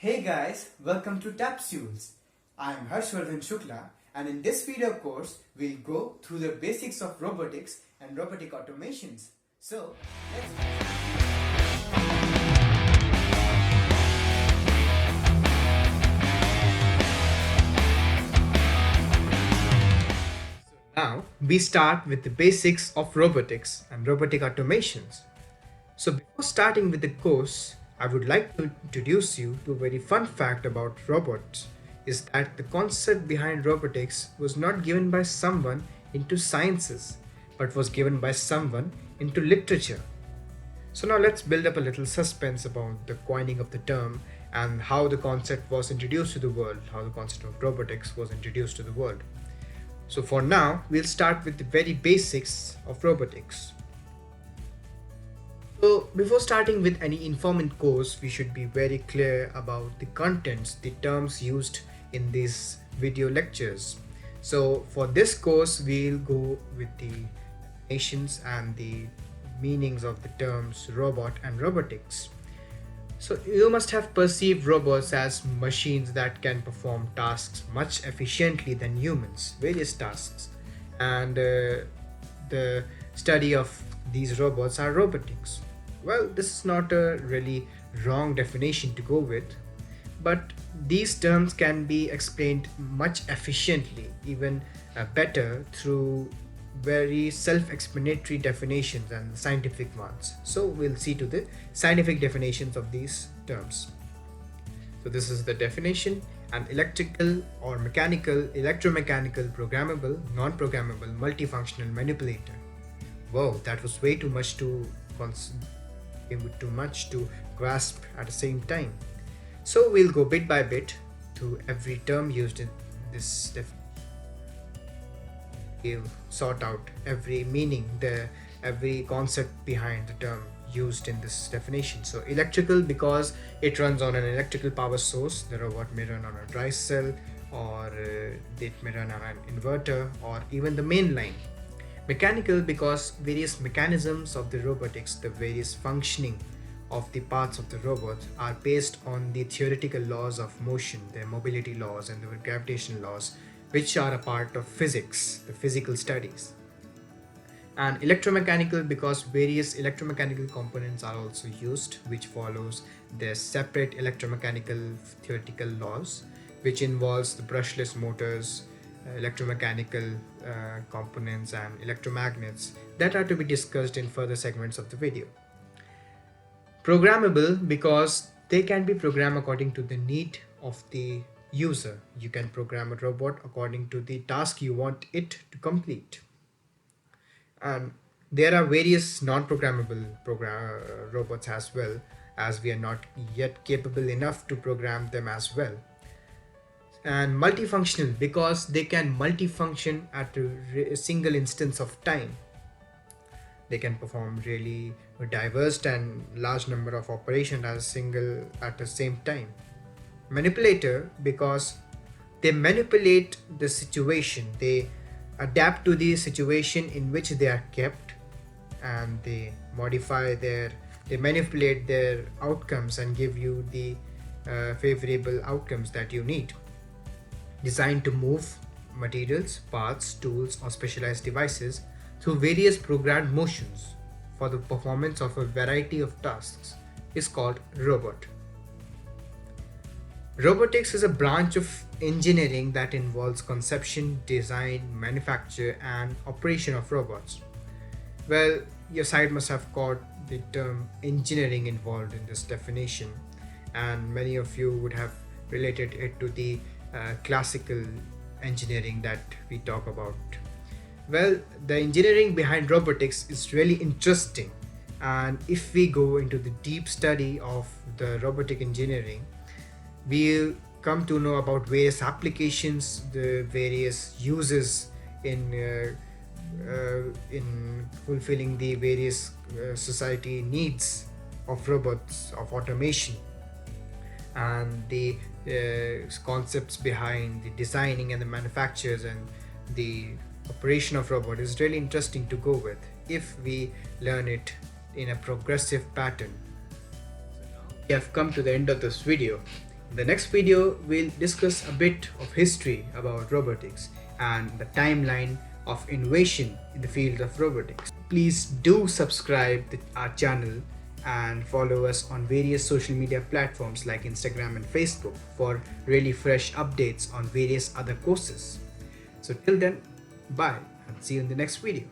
Hey guys, welcome to Tapsules. I am Vardhan Shukla, and in this video course, we'll go through the basics of robotics and robotic automations. So, now we start with the basics of robotics and robotic automations. So before starting with the course, I would like to introduce you to a very fun fact about robots is that the concept behind robotics was not given by someone into sciences, but was given by someone into literature. So now let's build up a little suspense about the coining of the term and how the concept was introduced to the world, how the concept of robotics was introduced to the world. So for now, we'll start with the very basics of robotics. So before starting with any informant course, we should be very clear about the contents, the terms used in these video lectures. So for this course, we'll go with the definitions and the meanings of the terms robot and robotics. So you must have perceived robots as machines that can perform tasks much efficiently than humans, various tasks. And the study of these robots are robotics. Well, this is not a really wrong definition to go with, but these terms can be explained much efficiently, even better through very self-explanatory definitions and scientific ones. So we'll see to the scientific definitions of these terms. So this is the definition: an electrical or mechanical, electromechanical, programmable, non-programmable, multifunctional manipulator. Whoa, that was way too much to grasp at the same time. So we'll go bit by bit to every term used in this definition. We'll sort out every meaning, every concept behind the term used in this definition. So electrical, because it runs on an electrical power source. The robot may run on a dry cell, or it may run on an inverter, or even the main line. Mechanical, because various mechanisms of the robotics, the various functioning of the parts of the robot are based on the theoretical laws of motion, the mobility laws and the gravitational laws, which are a part of physics, the physical studies. And electromechanical, because various electromechanical components are also used, which follows the separate electromechanical theoretical laws, which involves the brushless motors, electromechanical components and electromagnets that are to be discussed in further segments of the video. Programmable, because they can be programmed according to the need of the user. You can program a robot according to the task you want it to complete. And there are various non-programmable robots as well, as we are not yet capable enough to program them as well. And multifunctional, because they can multifunction at a single instance of time. They can perform really diverse and large number of operations at the same time. Manipulator, because they manipulate the situation, they adapt to the situation in which they are kept, and they manipulate their outcomes and give you the favorable outcomes that you need. Designed to move materials, parts, tools, or specialized devices through various programmed motions for the performance of a variety of tasks is called robot. Robotics is a branch of engineering that involves conception, design, manufacture, and operation of robots. Well, your side must have caught the term engineering involved in this definition, and many of you would have related it to the classical engineering that we talk about. Well, the engineering behind robotics is really interesting, and if we go into the deep study of the robotic engineering, we'll come to know about various applications, the various uses in fulfilling the various society needs of robots, of automation, and the concepts behind the designing and the manufacturers and the operation of robot is really interesting to go with if we learn it in a progressive pattern. We have come to the end of this video. In the next video, we'll discuss a bit of history about robotics and the timeline of innovation in the field of robotics. Please do subscribe to our channel and follow us on various social media platforms like Instagram and Facebook for really fresh updates on various other courses. So till then, bye and see you in the next video.